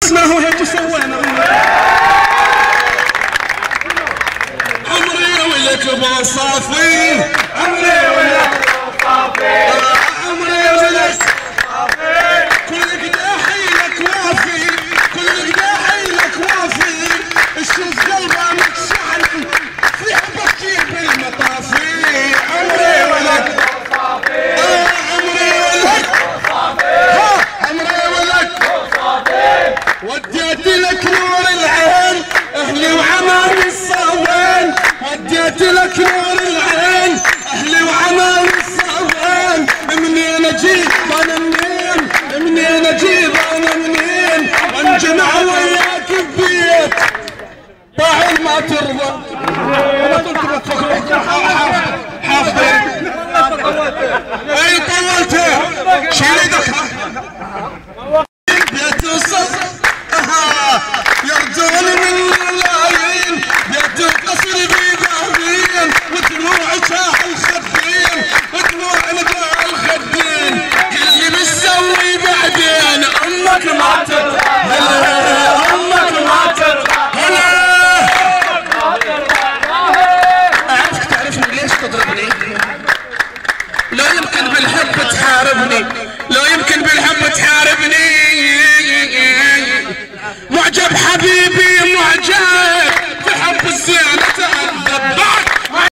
خلصنا وهيك سوينا. عمري ولك ابو صافي، عمري ولك ابو صافي، عمري ولك صافي، كل قداحي لك وافي، كل قداحي لك وافي، شوف قلبه متشعل في حبك بالمطافي. عمري ولك ابو صافي، عمري ولك ابو صافي، عمري ولك ابو صافي، وديت لك نور العين اهلي وعمان الصابين، وديت لك نور العين اهلي وعمان الصابين. منين اجيب انا منين، منين اجيب انا منين، وانجمع وياك ببيت طاعون ما ترضى. انا قلت بتفكر حافظين. اي طولته شيل ايدك. بيت الصف يرجون من اللايين، بيت القصر بيقابين، ودموع شاح الخدين، ودموع نقاع الخدين، اللي مسوي بعدين امك ما ترضى. هلا امك ما ترضى. هلا اعرفك تعرفني ليش تضربني؟ لو يمكن بالحب تحاربني، لو يمكن بالحب تحاربني. معجب حبيبي